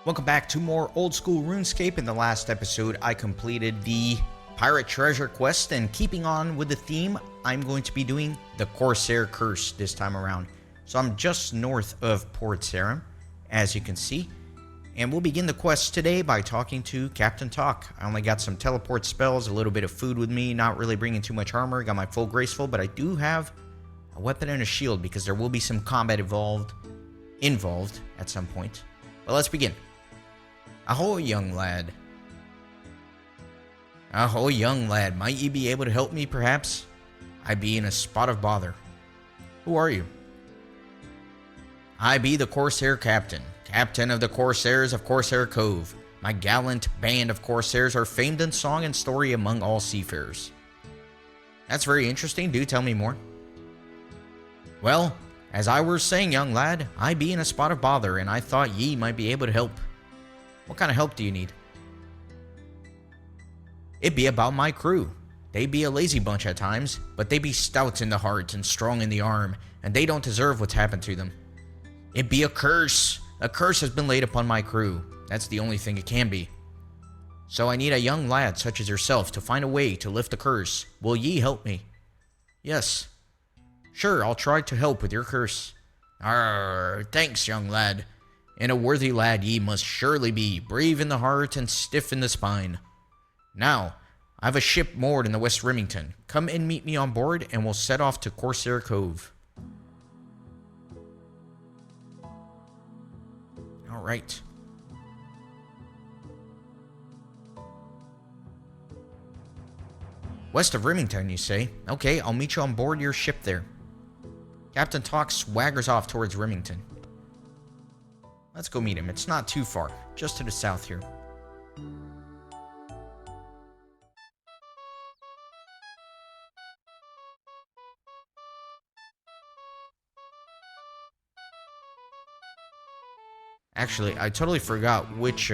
Welcome back to more Old School RuneScape. In the last episode, I completed the Pirate Treasure quest, and keeping on with the theme, I'm going to be doing the Corsair Curse this time around. So I'm just north of Port Sarim, as you can see, and we'll begin the quest today by talking to Captain Tock. I only got some teleport spells, a little bit of food with me, not really bringing too much armor, got my full graceful, but I do have a weapon and a shield because there will be some combat involved at some point. But let's begin. Ahoy, young lad. Ahoy, young lad. Might ye be able to help me, perhaps? I be in a spot of bother. Who are you? I be the Corsair Captain, Captain of the Corsairs of Corsair Cove. My gallant band of Corsairs are famed in song and story among all seafarers. That's very interesting. Do tell me more. Well, as I were saying, young lad, I be in a spot of bother, and I thought ye might be able to help. What kind of help do you need? It be about my crew. They be a lazy bunch at times, but they be stout in the heart and strong in the arm, and they don't deserve what's happened to them. It be a curse. A curse has been laid upon my crew. That's the only thing it can be. So I need a young lad such as yourself to find a way to lift the curse. Will ye help me? Yes. Sure, I'll try to help with your curse. Arr, thanks, young lad. And a worthy lad ye must surely be, brave in the heart and stiff in the spine. Now, I've a ship moored in the West Remington. Come and meet me on board, and we'll set off to Corsair Cove. Alright. West of Remington, you say? Okay, I'll meet you on board your ship there. Captain Tock swaggers off towards Remington. Let's go meet him. It's not too far, just to the south here. Actually, I totally forgot which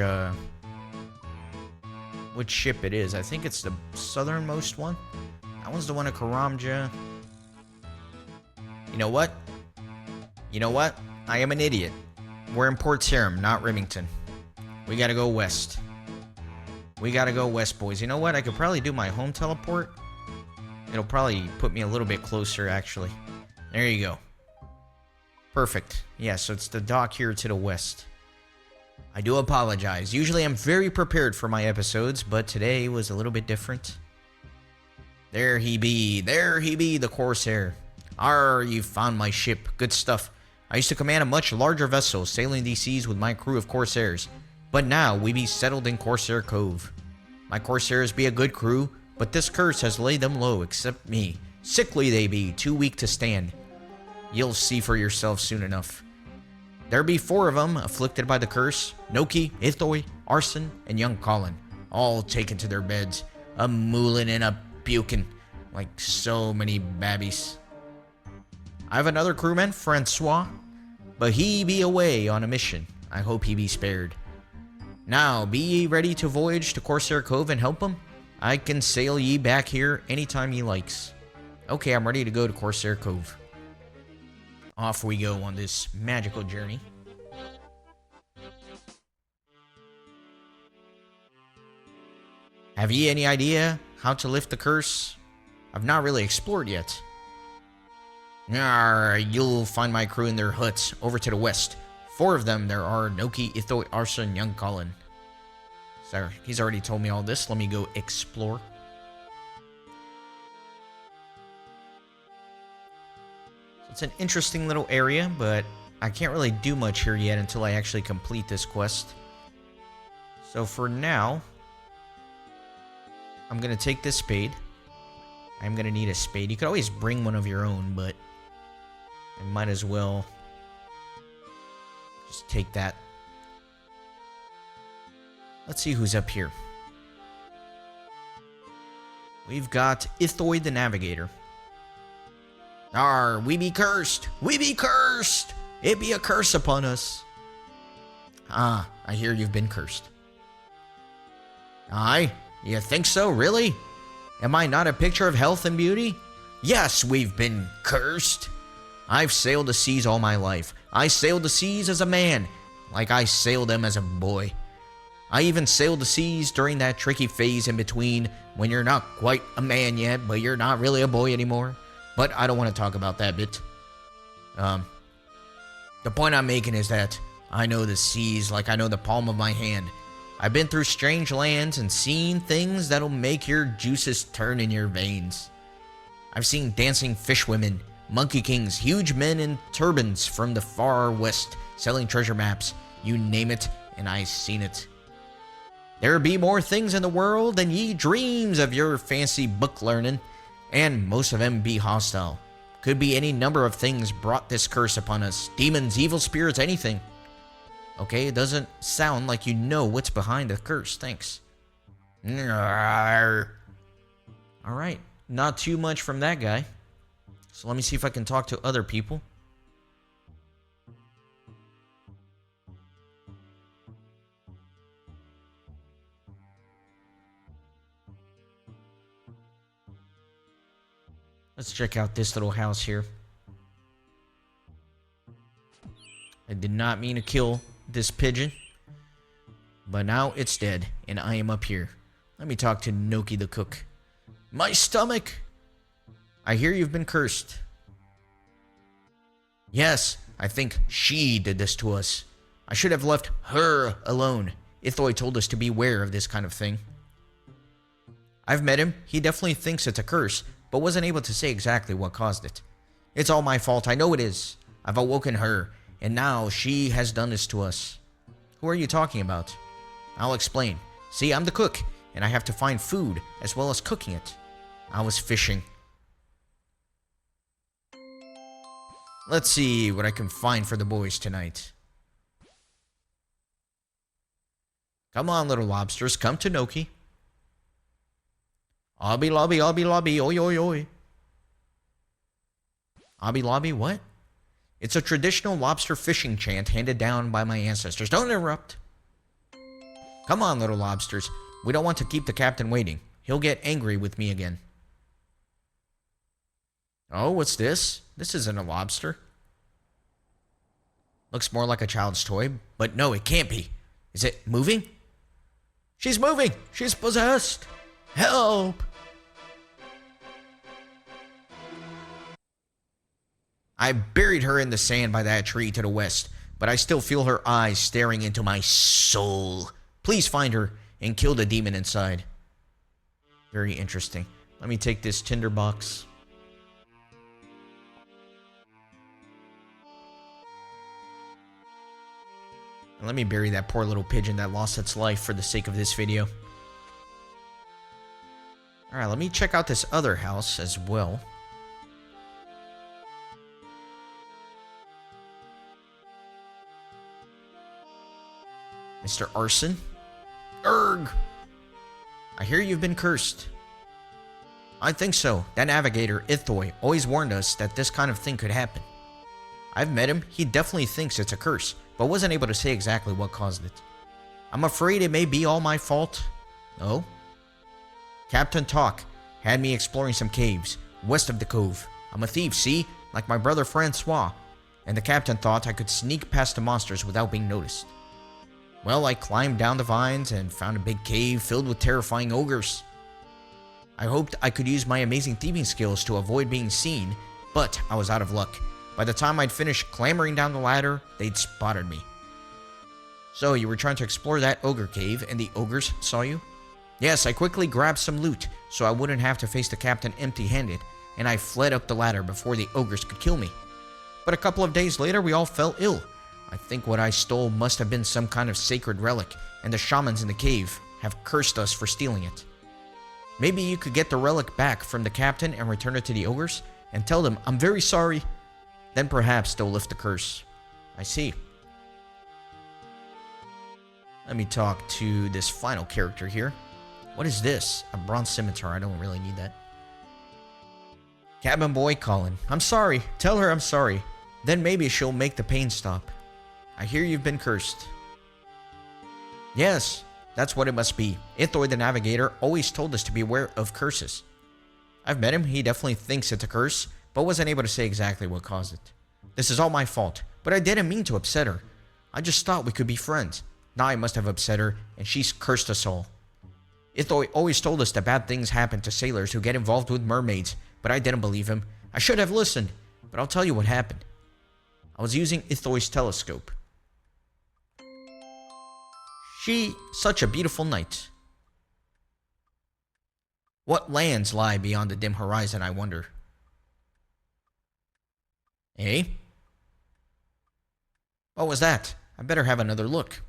ship it is. I think it's the southernmost one. That one's the one at Karamja. You know what? I am an idiot. We're in Port Sarim, not Remington. We gotta go west. We gotta go west, boys. You know what? I could probably do my home teleport. It'll probably put me a little bit closer, actually. There you go. Perfect. Yeah, so it's the dock here to the west. I do apologize. Usually I'm very prepared for my episodes, but today was a little bit different. There he be, the Corsair. Arr, you found my ship. Good stuff. I used to command a much larger vessel, sailing these seas with my crew of Corsairs. But now we be settled in Corsair Cove. My Corsairs be a good crew, but this curse has laid them low, except me. Sickly they be, too weak to stand. You'll see for yourself soon enough. There be 4 of them afflicted by the curse. Gnocchi, Ithoi, Arsen, and young Colin. All taken to their beds, a moolin' and a pukin', like so many babbies. I have another crewman, Francois, but he be away on a mission. I hope he be spared. Now, be ye ready to voyage to Corsair Cove and help him? I can sail ye back here anytime ye likes. Okay, I'm ready to go to Corsair Cove. Off we go on this magical journey. Have ye any idea how to lift the curse? I've not really explored yet. You'll find my crew in their huts over to the west. 4 of them there are: Gnocchi, Ithoi, Arsen, and young Colin. So he's already told me all this. Let me go explore. So it's an interesting little area, but I can't really do much here yet until I actually complete this quest. So for now, I'm going to take this spade. I'm going to need a spade. You could always bring one of your own, but I might as well just take that. Let's see who's up here. We've got Ithoi the Navigator. Arr, we be cursed! We be cursed! It be a curse upon us. Ah, I hear you've been cursed. Aye? You think so, really? Am I not a picture of health and beauty? Yes, we've been cursed. I've sailed the seas all my life. I sailed the seas as a man. like I sailed them as a boy. I even sailed the seas during that tricky phase in between when you're not quite a man yet, but you're not really a boy anymore. But I don't want to talk about that bit. The point I'm making is that I know the seas like I know the palm of my hand. I've been through strange lands and seen things that'll make your juices turn in your veins. I've seen dancing fishwomen, monkey kings, huge men in turbans from the far west selling treasure maps. You name it, and I've seen it. There be more things in the world than ye dreams of your fancy book learning, and most of them be hostile. Could be any number of things brought this curse upon us. Demons, evil spirits, anything. Okay, it doesn't sound like you know what's behind the curse. Thanks. Alright, not too much from that guy. So let me see if I can talk to other people. Let's check out this little house here. I did not mean to kill this pigeon, but now it's dead, and I am up here. Let me talk to Gnocchi the Cook. My stomach! I hear you've been cursed. Yes, I think she did this to us. I should have left her alone. Ithoi told us to beware of this kind of thing. I've met him. He definitely thinks it's a curse, but wasn't able to say exactly what caused it. It's all my fault. I know it is. I've awoken her, and now she has done this to us. Who are you talking about? I'll explain. See, I'm the cook, and I have to find food as well as cooking it. I was fishing. Let's see what I can find for the boys tonight. Come on, little lobsters, come to Gnocchi. Obby lobby, oi oi oi. Obby lobby, what? It's a traditional lobster fishing chant handed down by my ancestors. Don't interrupt. Come on, little lobsters. We don't want to keep the captain waiting. He'll get angry with me again. Oh, what's this? This isn't a lobster. Looks more like a child's toy, but no, it can't be. Is it moving? She's moving! She's possessed! Help! I buried her in the sand by that tree to the west, but I still feel her eyes staring into my soul. Please find her and kill the demon inside. Very interesting. Let me take this tinderbox. And let me bury that poor little pigeon that lost its life for the sake of this video. Alright, let me check out this other house as well. Mr. Arsen? Erg! I hear you've been cursed. I think so. That navigator, Ithoi, always warned us that this kind of thing could happen. I've met him. He definitely thinks it's a curse, but wasn't able to say exactly what caused it. I'm afraid it may be all my fault. Oh? Captain Tock had me exploring some caves west of the cove. I'm a thief, see? Like my brother Francois. And the captain thought I could sneak past the monsters without being noticed. Well, I climbed down the vines and found a big cave filled with terrifying ogres. I hoped I could use my amazing thieving skills to avoid being seen, but I was out of luck. By the time I'd finished clambering down the ladder, they'd spotted me. So, you were trying to explore that ogre cave and the ogres saw you? Yes, I quickly grabbed some loot so I wouldn't have to face the captain empty-handed, and I fled up the ladder before the ogres could kill me. But a couple of days later, we all fell ill. I think what I stole must have been some kind of sacred relic, and the shamans in the cave have cursed us for stealing it. Maybe you could get the relic back from the captain and return it to the ogres, and tell them I'm very sorry. Then perhaps they'll lift the curse. I see. Let me talk to this final character here. What is this? A bronze scimitar. I don't really need that. Cabin Boy Colin. I'm sorry. Tell her I'm sorry. Then maybe she'll make the pain stop. I hear you've been cursed. Yes, that's what it must be. Ithoi the Navigator always told us to beware of curses. I've met him. He definitely thinks it's a curse, but wasn't able to say exactly what caused it. This is all my fault, but I didn't mean to upset her. I just thought we could be friends. Now I must have upset her, and she's cursed us all. Ithoi always told us that bad things happen to sailors who get involved with mermaids, but I didn't believe him. I should have listened, but I'll tell you what happened. I was using Ithoi's telescope. Such a beautiful night. What lands lie beyond the dim horizon, I wonder? Eh? What was that? I better have another look.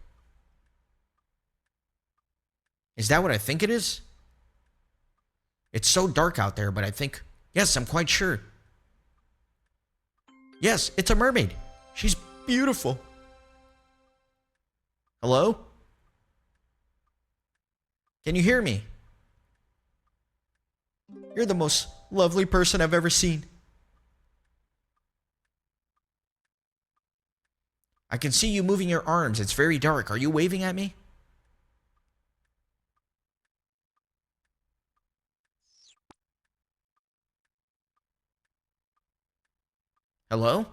Is that what I think it is? It's so dark out there, but I think... Yes, I'm quite sure. Yes, it's a mermaid. She's beautiful. Hello? Can you hear me? You're the most lovely person I've ever seen. I can see you moving your arms. It's very dark. Are you waving at me? Hello?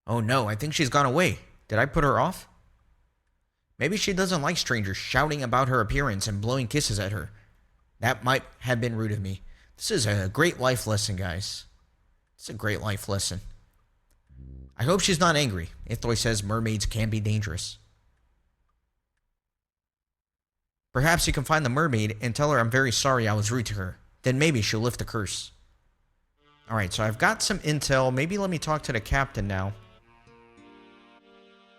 Oh no, I think she's gone away. Did I put her off? Maybe she doesn't like strangers shouting about her appearance and blowing kisses at her. That might have been rude of me. This is a great life lesson, guys. It's a great life lesson. I hope she's not angry. Ithoi says mermaids can be dangerous. Perhaps you can find the mermaid and tell her I'm very sorry I was rude to her. Then maybe she'll lift the curse. Alright, so I've got some intel. Maybe let me talk to the captain now.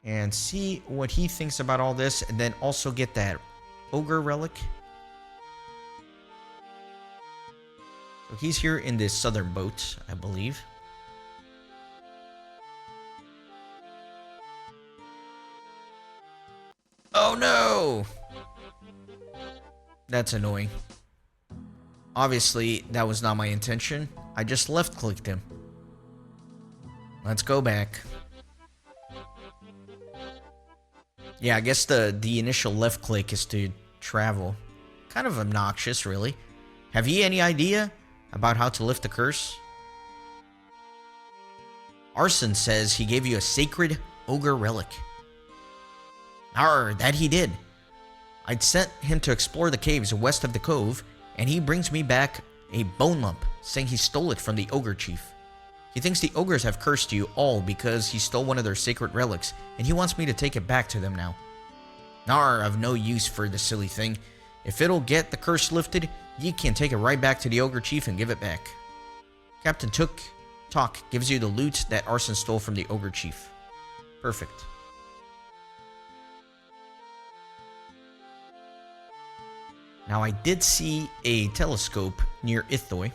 And see what he thinks about all this. And then also get that Ogre relic. So he's here in this southern boat, I believe. Oh no! That's annoying. Obviously, that was not my intention. I just left-clicked him. Let's go back. Yeah, I guess the initial left-click is to travel. Kind of obnoxious, really. Have you any idea about how to lift the curse? Arsen says he gave you a sacred ogre relic. Arr, that he did. I'd sent him to explore the caves west of the cove, and he brings me back a bone lump, saying he stole it from the ogre chief. He thinks the ogres have cursed you all because he stole one of their sacred relics, and he wants me to take it back to them now. Nar, I've no use for the silly thing. If it'll get the curse lifted, ye can take it right back to the ogre chief and give it back. Captain Tock gives you the loot that Arsen stole from the ogre chief. Perfect. Now, I did see a telescope near Ithoi.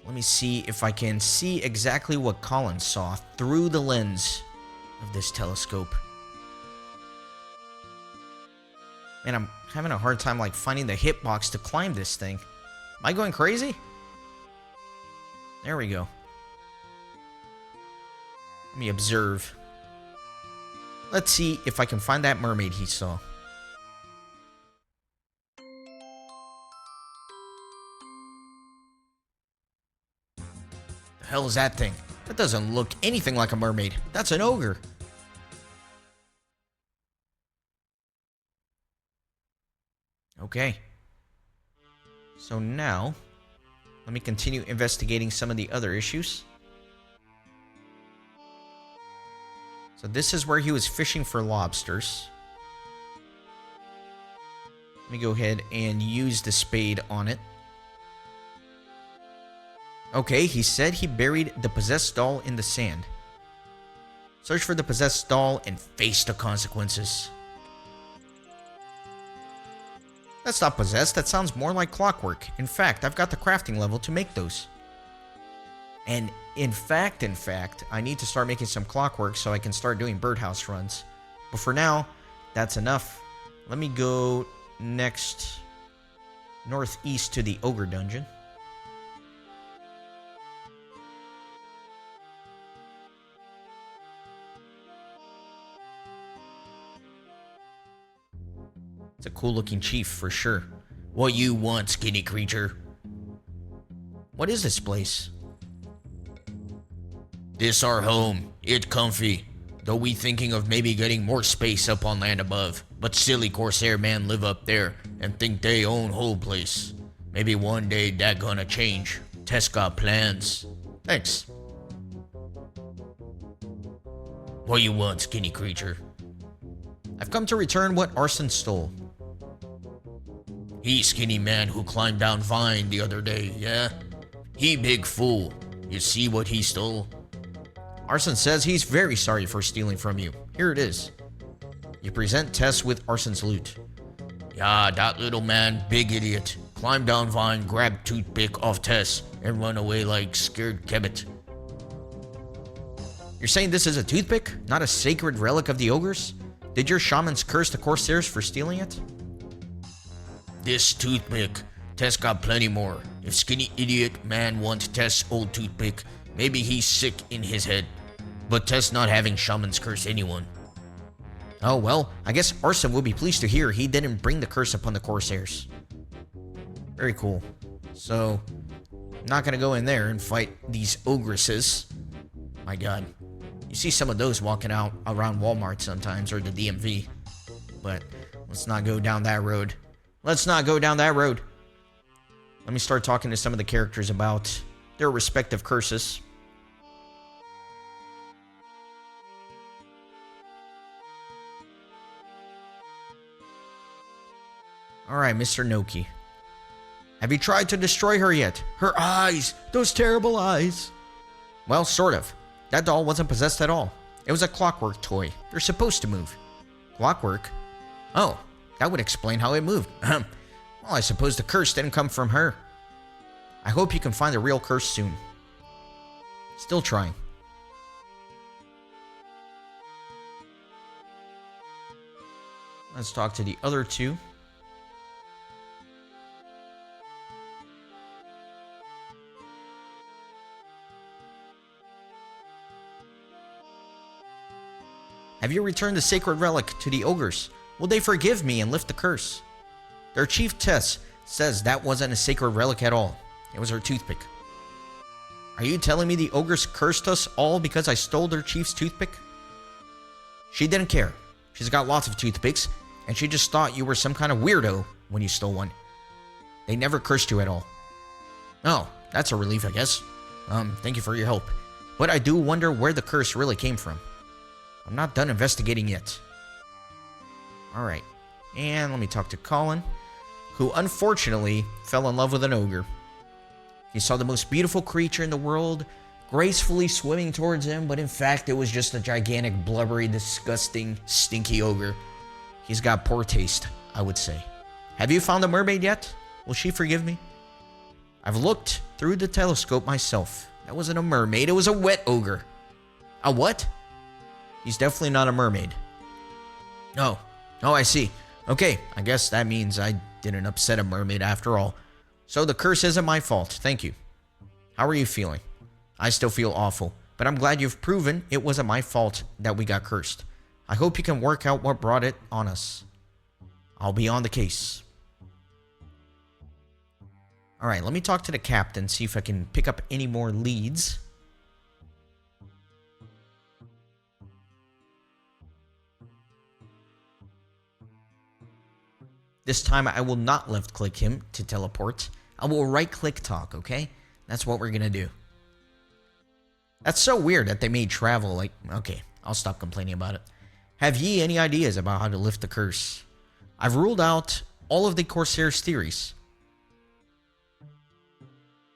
Let me see if I can see exactly what Colin saw through the lens of this telescope. Man, I'm having a hard time finding the hitbox to climb this thing. Am I going crazy? There we go. Let me observe. Let's see if I can find that mermaid he saw. The hell is that thing? That doesn't look anything like a mermaid. That's an ogre. Okay. So now, let me continue investigating some of the other issues. So this is where he was fishing for lobsters. Let me go ahead and use the spade on it. Okay, he said he buried the possessed doll in the sand. Search for the possessed doll and face the consequences. That's not possessed, that sounds more like clockwork. In fact, I've got the crafting level to make those. And in fact, I need to start making some clockwork so I can start doing birdhouse runs. But for now, that's enough. Let me go next northeast to the Ogre dungeon. It's a cool looking chief for sure. What you want, skinny creature? What is this place? This our home. It comfy. Though we thinking of maybe getting more space up on land above. But silly Corsair man live up there and think they own whole place. Maybe one day that gonna change. Tess got plans. Thanks. What you want, skinny creature? I've come to return what Arsen stole. He skinny man who climbed down vine the other day, yeah? He big fool. You see what he stole? Arsen says he's very sorry for stealing from you. Here it is. You present Tess with Arsen's loot. Yeah, that little man, big idiot. Climbed down vine, grabbed toothpick off Tess, and run away like scared kebbit. You're saying this is a toothpick, not a sacred relic of the ogres? Did your shamans curse the Corsairs for stealing it? This toothpick. Tess got plenty more. If skinny idiot man wants Tess' old toothpick, maybe he's sick in his head. But Tess not having shamans curse anyone. Oh well, I guess Arsen will be pleased to hear he didn't bring the curse upon the Corsairs. Very cool. So, I'm not gonna go in there and fight these ogresses. My god. You see some of those walking out around Walmart sometimes, or the DMV. But, let's not go down that road. Let's not go down that road. Let me start talking to some of the characters about their respective curses. Alright, Mr. Gnocchi. Have you tried to destroy her yet? Her eyes! Those terrible eyes! Well, sort of. That doll wasn't possessed at all. It was a clockwork toy. They're supposed to move. Clockwork? Oh, that would explain how it moved. Well, I suppose the curse didn't come from her. I hope you can find the real curse soon. Still trying. Let's talk to the other two. Have you returned the sacred relic to the ogres? Will they forgive me and lift the curse? Their chief Tess says that wasn't a sacred relic at all. It was her toothpick. Are you telling me the ogres cursed us all because I stole their chief's toothpick? She didn't care. She's got lots of toothpicks, and she just thought you were some kind of weirdo when you stole one. They never cursed you at all. Oh, that's a relief, I guess. Thank you for your help. But I do wonder where the curse really came from. I'm not done investigating yet. Alright, and let me talk to Colin, who unfortunately fell in love with an ogre. He saw the most beautiful creature in the world, gracefully swimming towards him, but in fact it was just a gigantic, blubbery, disgusting, stinky ogre. He's got poor taste, I would say. Have you found a mermaid yet? Will she forgive me? I've looked through the telescope myself. That wasn't a mermaid, it was a wet ogre. A what? He's definitely not a mermaid. Oh, I see. Okay, I guess that means I didn't upset a mermaid after all. So the curse isn't my fault, thank you. How are you feeling? I still feel awful, but I'm glad you've proven it wasn't my fault that we got cursed. I hope you can work out what brought it on us. I'll be on the case. Alright, let me talk to the captain, see if I can pick up any more leads. This time I will not left click him to teleport. I will right click Tock, okay? That's what we're gonna do. That's so weird that they made travel like... Okay, I'll stop complaining about it. Have ye any ideas about how to lift the curse? I've ruled out all of the Corsair's theories.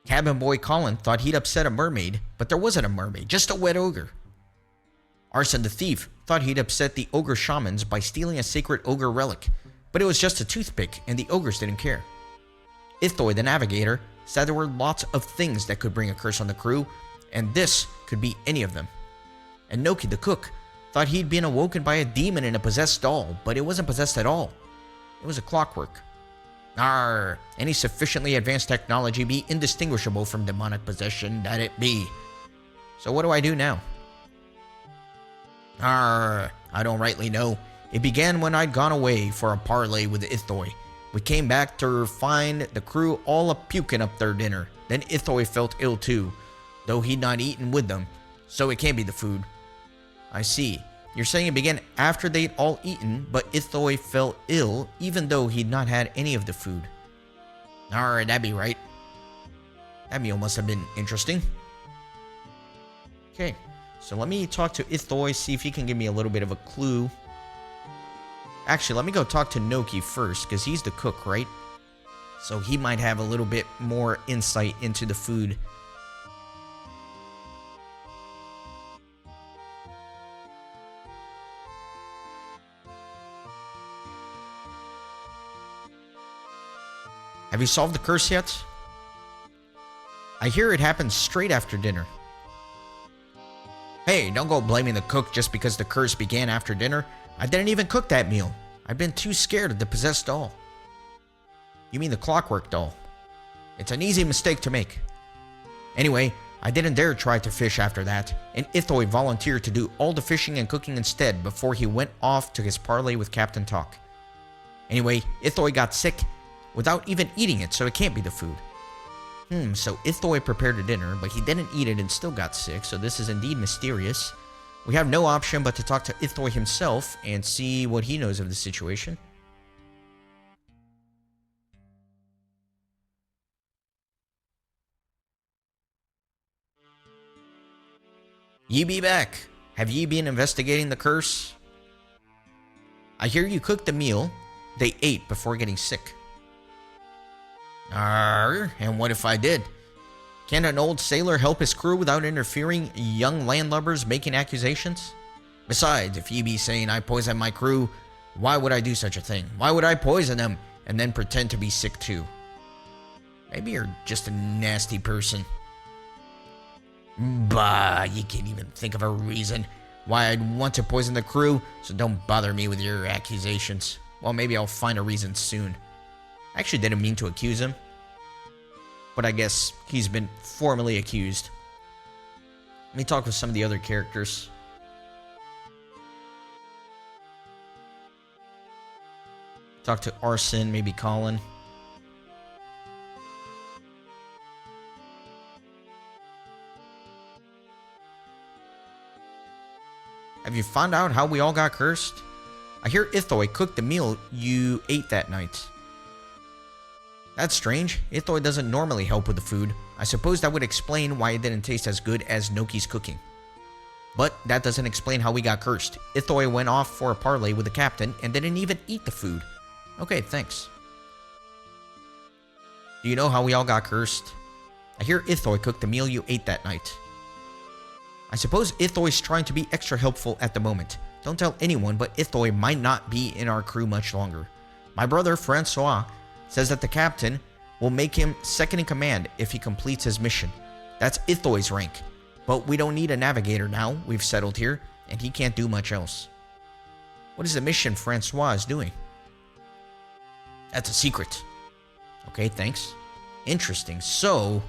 Cabin Boy Colin thought he'd upset a mermaid, but there wasn't a mermaid, just a wet ogre. Arsen the Thief thought he'd upset the ogre shamans by stealing a sacred ogre relic, but it was just a toothpick and the ogres didn't care. Ithoi the Navigator said there were lots of things that could bring a curse on the crew, and this could be any of them. And Gnocchi the Cook thought he'd been awoken by a demon in a possessed doll, but it wasn't possessed at all. It was a clockwork. Arr, any sufficiently advanced technology be indistinguishable from demonic possession that it be. So what do I do now? Arr, I don't rightly know. It began when I'd gone away for a parley with Ithoi. We came back to find the crew all a-puking up their dinner. Then Ithoi felt ill too, though he'd not eaten with them, so it can't be the food. I see. You're saying it began after they'd all eaten, but Ithoi felt ill even though he'd not had any of the food. Alright, that'd be right. That meal must have been interesting. Okay, so let me talk to Ithoi, see if he can give me a little bit of a clue. Actually, let me go talk to Gnocchi first, because he's the cook, right? So he might have a little bit more insight into the food. Have you solved the curse yet? I hear it happened straight after dinner. Hey, don't go blaming the cook just because the curse began after dinner. I didn't even cook that meal. I've been too scared of the possessed doll. You mean the clockwork doll? It's an easy mistake to make. Anyway, I didn't dare try to fish after that, and Ithoi volunteered to do all the fishing and cooking instead before he went off to his parley with Captain Tock. Anyway, Ithoi got sick without even eating it, so it can't be the food. So Ithoi prepared a dinner, but he didn't eat it and still got sick, so this is indeed mysterious. We have no option but to talk to Ithoi himself and see what he knows of the situation. Ye be back. Have ye been investigating the curse? I hear you cooked the meal they ate before getting sick. And what if I did? Can an old sailor help his crew without interfering young landlubbers making accusations? Besides, if ye be saying I poisoned my crew, why would I do such a thing? Why would I poison them and then pretend to be sick too? Maybe you're just a nasty person. Bah, you can't even think of a reason why I'd want to poison the crew, so don't bother me with your accusations. Well, maybe I'll find a reason soon. I actually didn't mean to accuse him, but I guess he's been formally accused. Let me talk with some of the other characters. Talk to Arsen, maybe Colin. Have you found out how we all got cursed? I hear Ithoi cooked the meal you ate that night. That's strange. Ithoi doesn't normally help with the food. I suppose that would explain why it didn't taste as good as Gnocchi's cooking. But that doesn't explain how we got cursed. Ithoi went off for a parley with the captain and didn't even eat the food. Okay, thanks. Do you know how we all got cursed? I hear Ithoi cooked the meal you ate that night. I suppose Ithoi's trying to be extra helpful at the moment. Don't tell anyone, but Ithoi might not be in our crew much longer. My brother, Francois, says that the captain will make him second in command if he completes his mission. That's Ithoi's rank. But we don't need a navigator now, we've settled here, and he can't do much else. What is the mission Francois is doing? That's a secret. Okay, thanks. Interesting. So,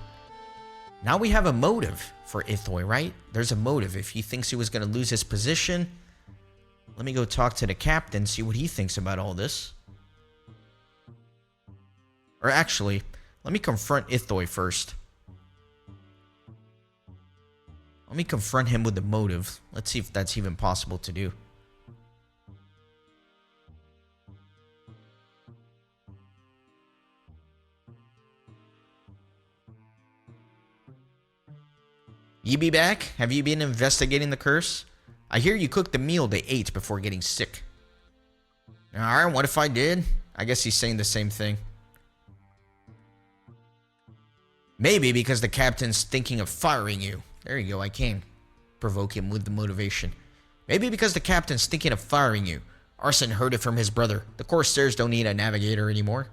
now we have a motive for Ithoi, right? There's a motive. If he thinks he was going to lose his position, let me go talk to the captain, see what he thinks about all this. Or actually, let me confront Ithoi first. Let me confront him with the motive. Let's see if that's even possible to do. Ye be back? Have you been investigating the curse? I hear you cooked the meal they ate before getting sick. Alright, what if I did? I guess he's saying the same thing. Maybe because the captain's thinking of firing you. There you go, I can provoke him with the motivation. Maybe because the captain's thinking of firing you. Arsen heard it from his brother. The Corsairs don't need a navigator anymore.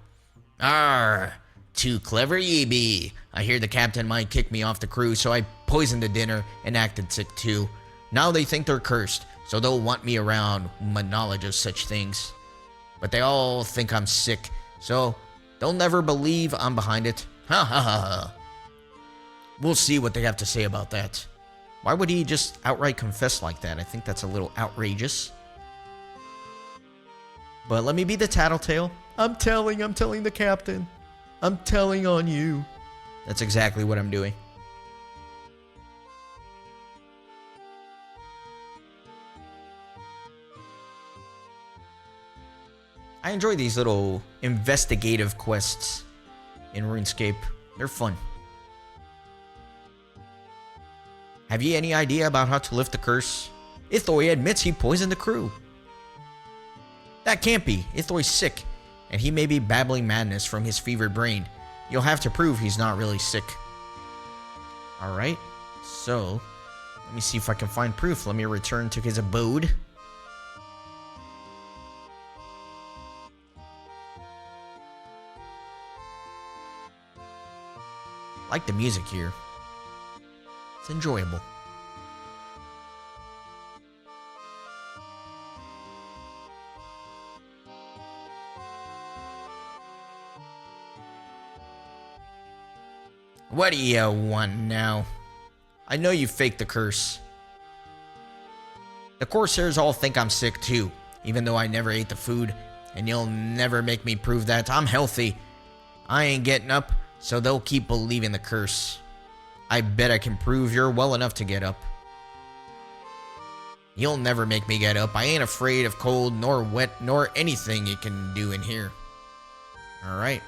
Arr, too clever ye be. I hear the captain might kick me off the crew, so I poisoned the dinner and acted sick too. Now they think they're cursed, so they'll want me around with my knowledge of such things. But they all think I'm sick, so they'll never believe I'm behind it. Ha ha ha ha. We'll see what they have to say about that. Why would he just outright confess like that? I think that's a little outrageous. But let me be the tattletale. I'm telling the captain. I'm telling on you. That's exactly what I'm doing. I enjoy these little investigative quests in RuneScape. They're fun. Have ye any idea about how to lift the curse? Ithoi admits he poisoned the crew. That can't be. Ithoi's sick, and he may be babbling madness from his fevered brain. You'll have to prove he's not really sick. Alright, so let me see if I can find proof. Let me return to his abode. I like the music here. It's enjoyable. What do you want now? I know you faked the curse. The Corsairs all think I'm sick too, even though I never ate the food, and you'll never make me prove that. I'm healthy. I ain't getting up, so they'll keep believing the curse. I bet I can prove you're well enough to get up. You'll never make me get up. I ain't afraid of cold, nor wet, nor anything you can do in here. Alright.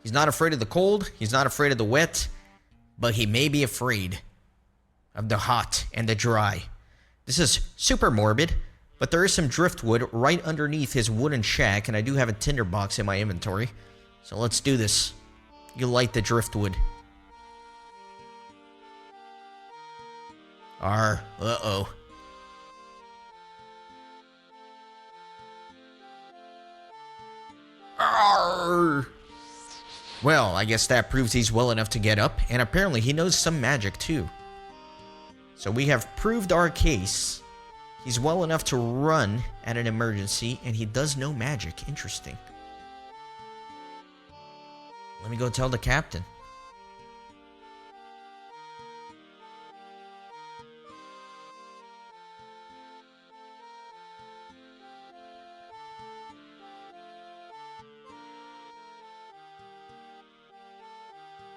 He's not afraid of the cold, he's not afraid of the wet, but he may be afraid of the hot and the dry. This is super morbid, but there is some driftwood right underneath his wooden shack, and I do have a tinderbox in my inventory. So let's do this. You light the driftwood. Uh-oh. Arr! Well, I guess that proves he's well enough to get up, and apparently he knows some magic too. So we have proved our case. He's well enough to run at an emergency, and he does know magic. Interesting. Let me go tell the captain.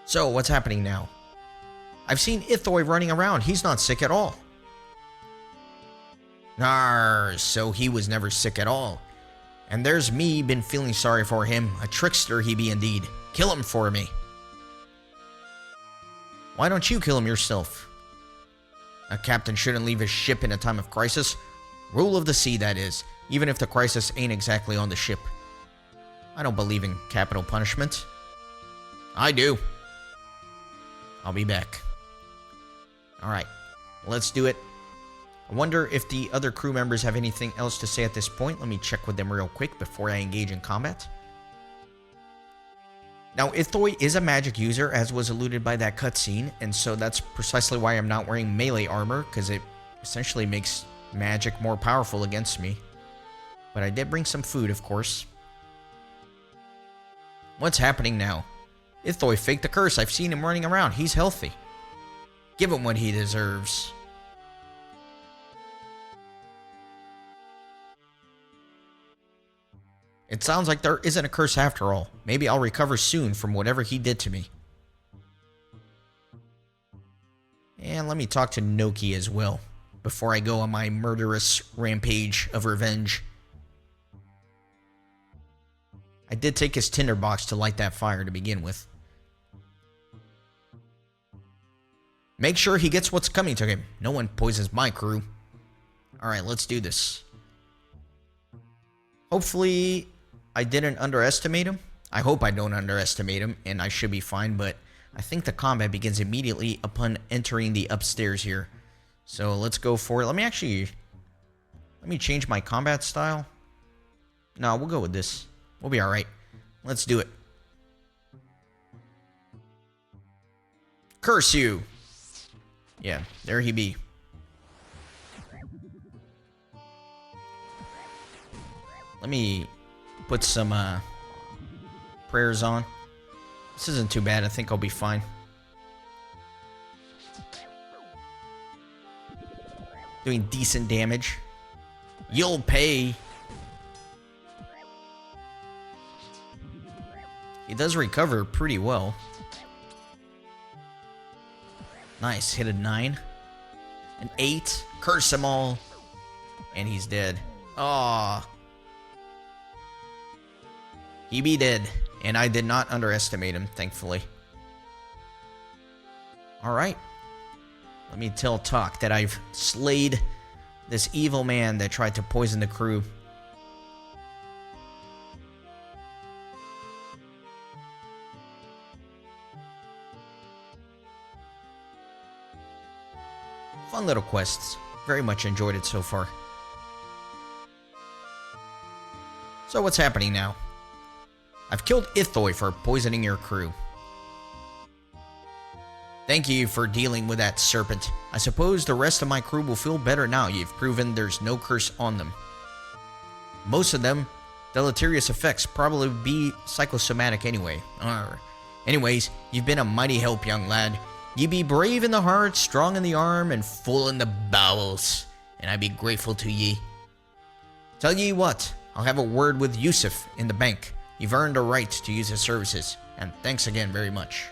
So, what's happening now? I've seen Ithoi running around. He's not sick at all. So he was never sick at all. And there's me been feeling sorry for him. A trickster he be indeed. Kill him for me. Why don't you kill him yourself? A captain shouldn't leave his ship in a time of crisis. Rule of the sea, that is. Even if the crisis ain't exactly on the ship. I don't believe in capital punishment. I do. I'll be back. Alright, let's do it. I wonder if the other crew members have anything else to say at this point. Let me check with them real quick before I engage in combat. Now, Ithoi is a magic user, as was alluded by that cutscene, and so that's precisely why I'm not wearing melee armor, because it essentially makes magic more powerful against me. But I did bring some food, of course. What's happening now? Ithoi faked the curse. I've seen him running around. He's healthy. Give him what he deserves. It sounds like there isn't a curse after all. Maybe I'll recover soon from whatever he did to me. And let me talk to Gnocchi as well, before I go on my murderous rampage of revenge. I did take his tinderbox to light that fire to begin with. Make sure he gets what's coming to him. No one poisons my crew. Alright, let's do this. Hopefully, I didn't underestimate him. I hope I don't underestimate him, and I should be fine, but I think the combat begins immediately upon entering the upstairs here. So let's go for it. Let me change my combat style. No, we'll go with this. We'll be alright. Let's do it. Curse you! Yeah, there he be. Let me put some prayers on. This isn't too bad. I think I'll be fine. Doing decent damage. You'll pay. does recover pretty well. Nice. Hit a 9. An 8. Curse them all. And he's dead. Aw. He be dead. And I did not underestimate him, thankfully. Alright. Let me tell Tock that I've slayed this evil man that tried to poison the crew. Fun little quests. Very much enjoyed it so far. So what's happening now? I've killed Ithoi for poisoning your crew. Thank you for dealing with that serpent. I suppose the rest of my crew will feel better now you've proven there's no curse on them. Most of them, deleterious effects probably be psychosomatic anyway. Anyways, you've been a mighty help, young lad. You be brave in the heart, strong in the arm, and full in the bowels. And I be grateful to ye. Tell ye what, I'll have a word with Yusuf in the bank. You've earned a right to use his services. And thanks again very much.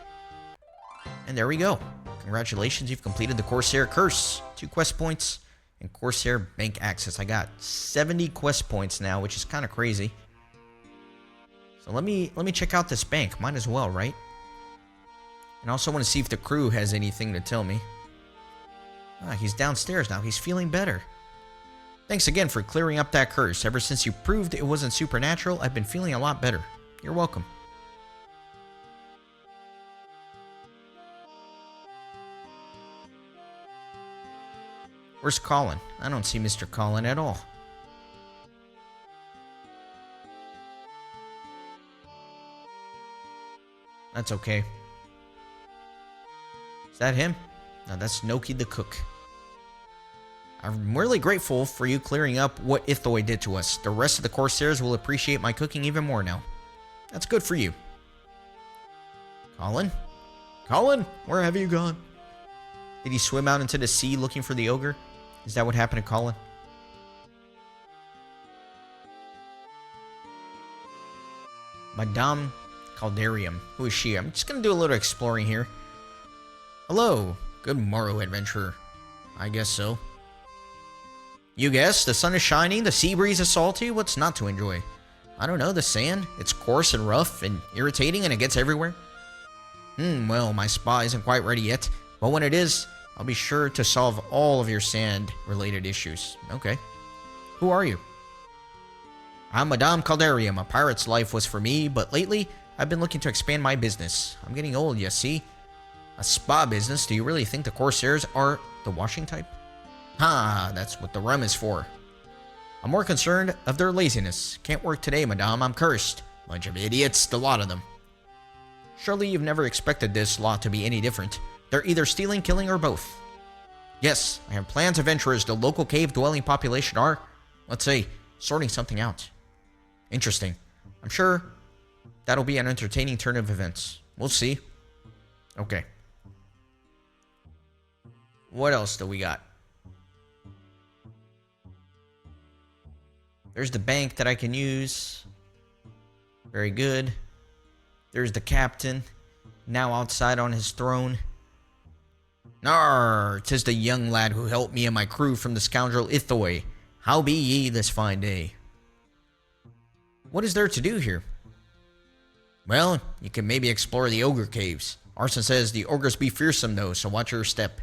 And there we go. Congratulations, you've completed the Corsair Curse. 2 quest points and Corsair Bank Access. I got 70 quest points now, which is kind of crazy. So let me check out this bank. Might as well, right? And I also want to see if the crew has anything to tell me. He's downstairs now. He's feeling better. Thanks again for clearing up that curse. Ever since you proved it wasn't supernatural, I've been feeling a lot better. You're welcome. Where's Colin? I don't see Mr. Colin at all. That's okay. Is that him? No, that's Gnocchi the Cook. I'm really grateful for you clearing up what Ithoi did to us. The rest of the Corsairs will appreciate my cooking even more now. That's good for you. Colin? Colin, where have you gone? Did he swim out into the sea looking for the ogre? Is that what happened to Colin? Madame Caldarium. Who is she? I'm just going to do a little exploring here. Hello. Good morrow, adventurer. I guess so. You guess? The sun is shining, the sea breeze is salty. What's not to enjoy? I don't know, the sand. It's coarse and rough and irritating and it gets everywhere. Well, my spa isn't quite ready yet. But when it is, I'll be sure to solve all of your sand-related issues. Okay. Who are you? I'm Madame Caldarium. A pirate's life was for me, but lately, I've been looking to expand my business. I'm getting old, you see. A spa business? Do you really think the Corsairs are the washing type? Ha, that's what the rum is for. I'm more concerned of their laziness. Can't work today, Madame. I'm cursed. Bunch of idiots, the lot of them. Surely you've never expected this lot to be any different. They're either stealing, killing, or both. Yes, I have plans adventurers. The local cave-dwelling population are, let's say, sorting something out. Interesting. I'm sure that'll be an entertaining turn of events. We'll see. Okay. What else do we got? There's the bank that I can use. Very good. There's the captain, now outside on his throne. Nar, 'tis the young lad who helped me and my crew from the scoundrel Ithoi. How be ye this fine day? What is there to do here? Well, you can maybe explore the ogre caves. Arsen says the ogres be fearsome though, so watch your step.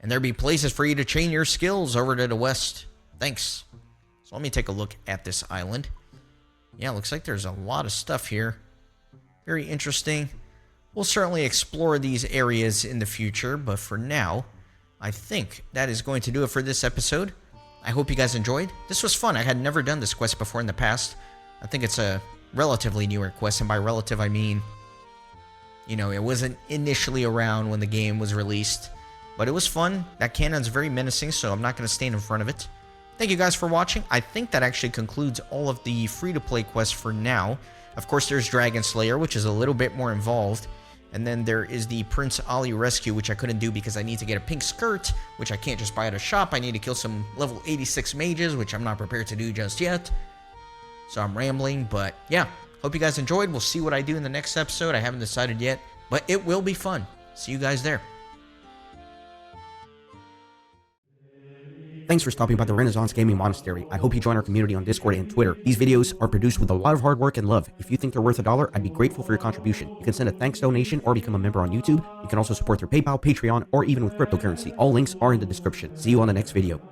And there be places for you to train your skills over to the west. Thanks. So let me take a look at this island. Yeah, looks like there's a lot of stuff here. Very interesting. We'll certainly explore these areas in the future, but for now, I think that is going to do it for this episode. I hope you guys enjoyed. This was fun. I had never done this quest before in the past. I think it's a relatively newer quest, and by relative I mean, you know, it wasn't initially around when the game was released, but it was fun. That cannon's very menacing, so I'm not going to stand in front of it. Thank you guys for watching. I think that actually concludes all of the free-to-play quests for now. Of course, there's Dragon Slayer, which is a little bit more involved. And then there is the Prince Ali Rescue, which I couldn't do because I need to get a pink skirt, which I can't just buy at a shop. I need to kill some level 86 mages, which I'm not prepared to do just yet. So I'm rambling, but yeah. Hope you guys enjoyed. We'll see what I do in the next episode. I haven't decided yet, but it will be fun. See you guys there. Thanks for stopping by the Renaissance Gaming Monastery. I hope you join our community on Discord and Twitter. These videos are produced with a lot of hard work and love. If you think they're worth $1, I'd be grateful for your contribution. You can send a thanks donation or become a member on YouTube. You can also support through PayPal, Patreon, or even with cryptocurrency. All links are in the description. See you on the next video.